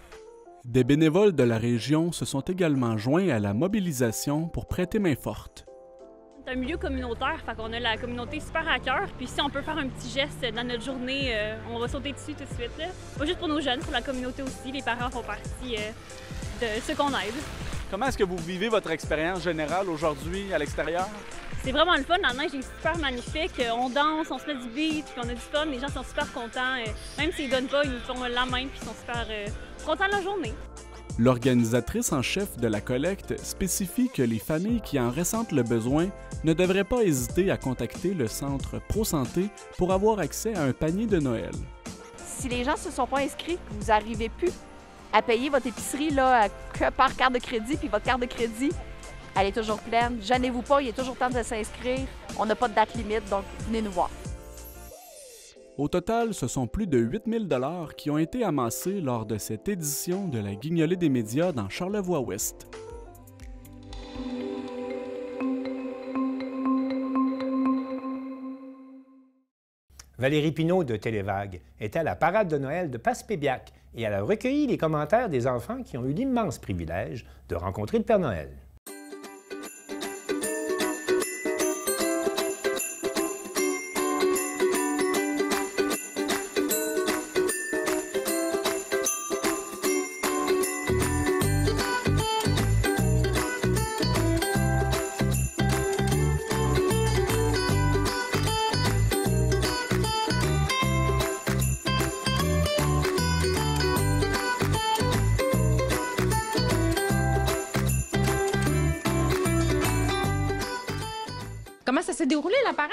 Des bénévoles de la région se sont également joints à la mobilisation pour prêter main forte. C'est un milieu communautaire, fait qu'on a la communauté super à cœur. Puis si on peut faire un petit geste dans notre journée, on va sauter dessus tout de suite. Là. Pas juste pour nos jeunes, pour la communauté aussi. Les parents font partie de ceux qu'on aide. Comment est-ce que vous vivez votre expérience générale aujourd'hui à l'extérieur? C'est vraiment le fun. La neige est super magnifique. On danse, on se met du beat, puis on a du fun. Les gens sont super contents. Même s'ils donnent pas, ils nous font la main, puis ils sont super contents de la journée. L'organisatrice en chef de la collecte spécifie que les familles qui en ressentent le besoin ne devraient pas hésiter à contacter le centre Pro-Santé pour avoir accès à un panier de Noël. Si les gens ne se sont pas inscrits, que vous n'arrivez plus à payer votre épicerie là, que par carte de crédit, puis votre carte de crédit, elle est toujours pleine. Gênez-vous pas, il est toujours temps de s'inscrire. On n'a pas de date limite, donc venez nous voir. Au total, ce sont plus de 8 000 $ qui ont été amassés lors de cette édition de la Guignolée des médias dans Charlevoix-Ouest. Valérie Pinault de Télévague était à la parade de Noël de Passepébiac et elle a recueilli les commentaires des enfants qui ont eu l'immense privilège de rencontrer le Père Noël. Comment ça s'est déroulé, la parade?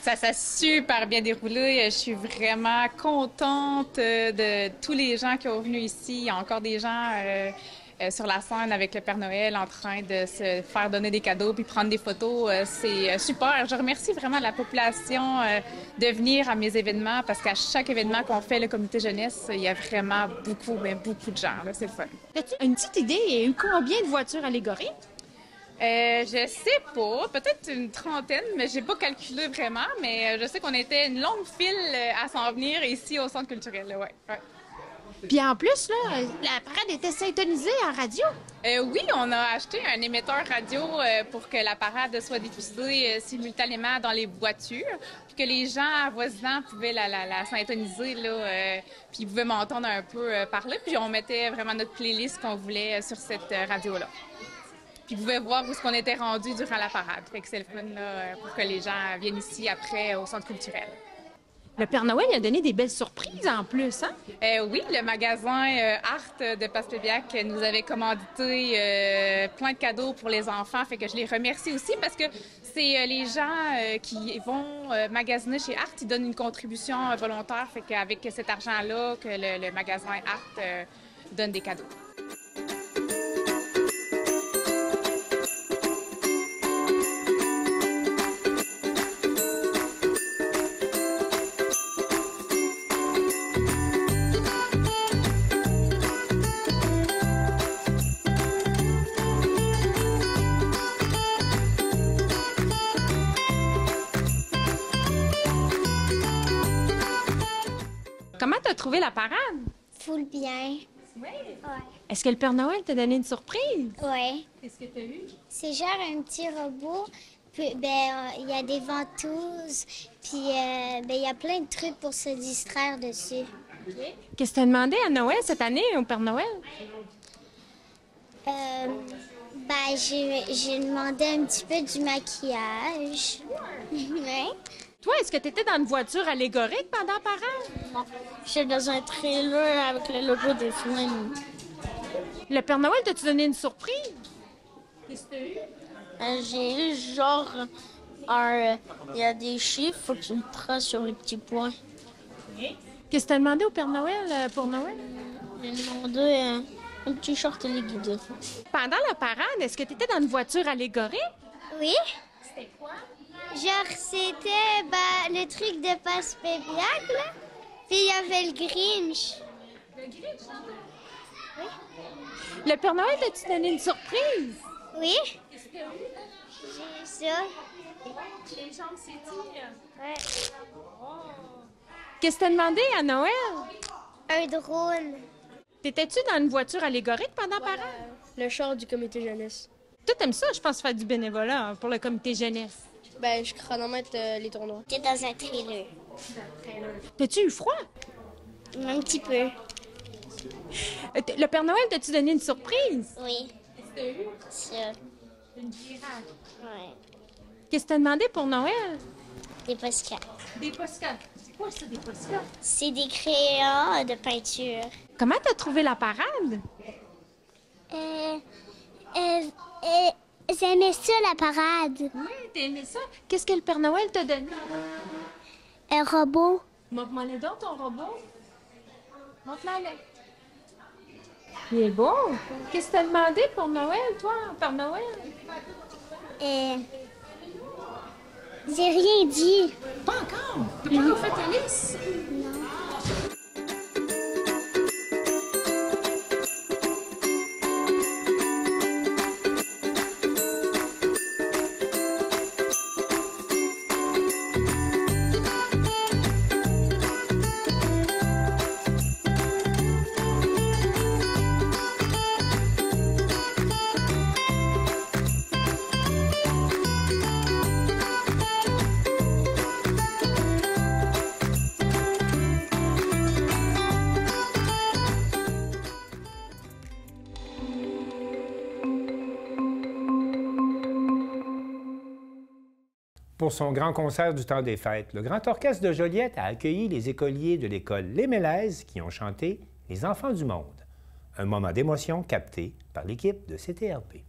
Ça s'est super bien déroulé. Je suis vraiment contente de tous les gens qui ont venu ici. Il y a encore des gens sur la scène avec le Père Noël en train de se faire donner des cadeaux puis prendre des photos. C'est super. Je remercie vraiment la population de venir à mes événements parce qu'à chaque événement qu'on fait, le comité jeunesse, il y a vraiment beaucoup de gens. C'est le fun. As-tu une petite idée? Il y a eu combien de voitures allégoriques? Je sais pas, peut-être une trentaine, mais j'ai pas calculé vraiment, mais je sais qu'on était une longue file à s'en venir ici au centre culturel, ouais. Puis en plus, là, la parade était syntonisée en radio. Oui, on a acheté un émetteur radio pour que la parade soit diffusée simultanément dans les voitures, puis que les gens avoisinants pouvaient la syntoniser, là, puis ils pouvaient m'entendre un peu parler, puis on mettait vraiment notre playlist qu'on voulait sur cette radio-là. Puis ils pouvaient voir où est-ce qu'on était rendu durant la parade. Fait que c'est le fun là, pour que les gens viennent ici après au centre culturel. Le Père Noël a donné des belles surprises en plus, hein? Oui, le magasin Art de Passepébiac nous avait commandité plein de cadeaux pour les enfants. Fait que je les remercie aussi parce que c'est les gens qui vont magasiner chez Art, ils donnent une contribution volontaire. Fait qu'avec cet argent-là, que le magasin Art donne des cadeaux. Comment t'as trouvé la parade? Full bien. Oui? Ouais. Est-ce que le Père Noël t'a donné une surprise? Ouais. Qu'est-ce que t'as eu? C'est genre un petit robot. Puis, il y a des ventouses. Puis, il y a plein de trucs pour se distraire dessus. Qu'est-ce que t'as demandé à Noël cette année, au Père Noël? J'ai demandé un petit peu du maquillage. Ouais. Toi, est-ce que t'étais dans une voiture allégorique pendant la parade? Non. J'étais dans un trailer avec le logo des Flames. Le Père Noël t'a-tu donné une surprise? Qu'est-ce que t'as eu? J'ai eu genre il y a des chiffres, faut que tu me traces sur les petits points. Qu'est-ce que t'as demandé au Père Noël pour Noël? J'ai demandé un petit short téléguidé. Pendant la parade, est-ce que t'étais dans une voiture allégorique? Oui. C'était quoi? Genre, c'était le truc de Passepébiac, là. Puis il y avait le Grinch. Le Grinch, oui. Le Père Noël t'a-tu donné une surprise? Oui. Qu'est-ce que t'as eu? J'ai eu ça. Les jambes s'étirent. Ouais. Qu'est-ce que t'as demandé à Noël? Un drone. T'étais-tu dans une voiture allégorique pendant la parade? Le char du comité jeunesse. Toi, t'aimes ça, je pense, faire du bénévolat pour le comité jeunesse. Je chronomètre les tournois. T'es dans un trailer. T'as-tu eu froid? Un petit peu. Le Père Noël t'a-tu donné une surprise? Oui. Qu'est-ce que t'as eu? Ça. Une pirate. Ouais. Qu'est-ce que t'as demandé pour Noël? Des postcards. Des postcards. C'est quoi ça, des postcards? C'est des crayons de peinture. Comment t'as trouvé la parade? J'aimais ça, la parade. Oui, t'as aimé ça? Qu'est-ce que le Père Noël t'a donné? Un robot. Montre-moi donc ton robot. Montre-le. Il est beau. Qu'est-ce que t'as demandé pour Noël, toi, Père Noël? J'ai rien dit. Pas encore? T'as pas encore fait ta liste? Non. Pour son grand concert du temps des fêtes, le Grand Orchestre de Joliette a accueilli les écoliers de l'école Les Mélèzes qui ont chanté « Les enfants du monde », un moment d'émotion capté par l'équipe de CTRP.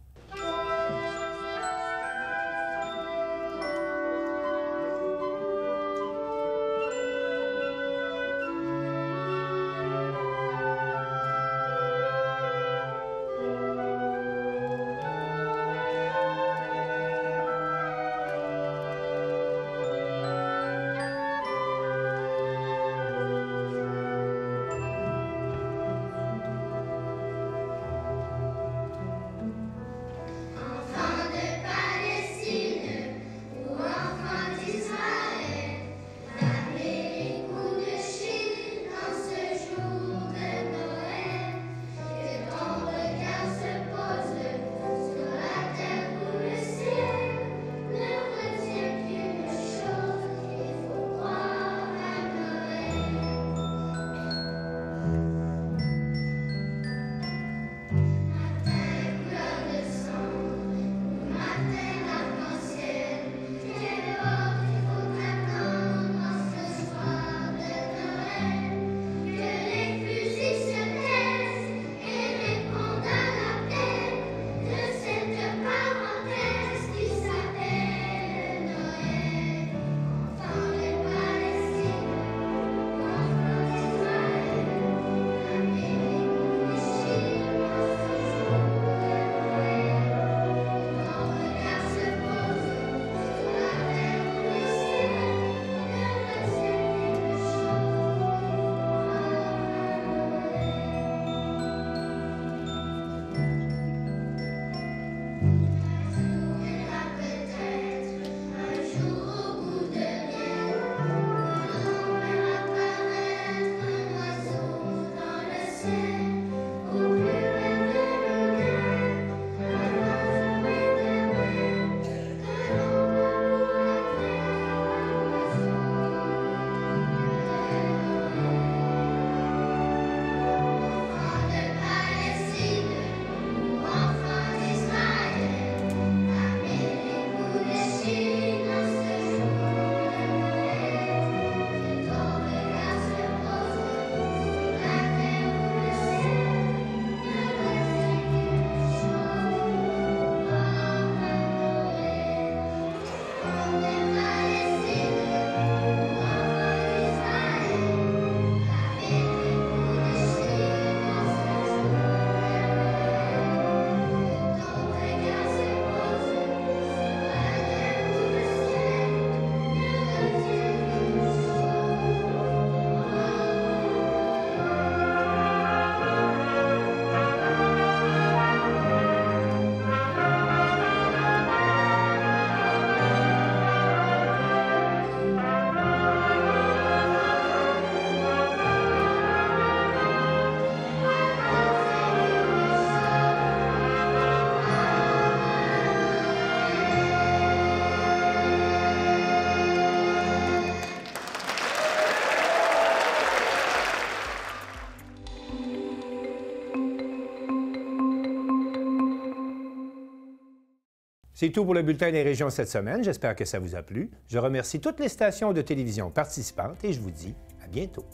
C'est tout pour le Bulletin des régions cette semaine. J'espère que ça vous a plu. Je remercie toutes les stations de télévision participantes et je vous dis à bientôt.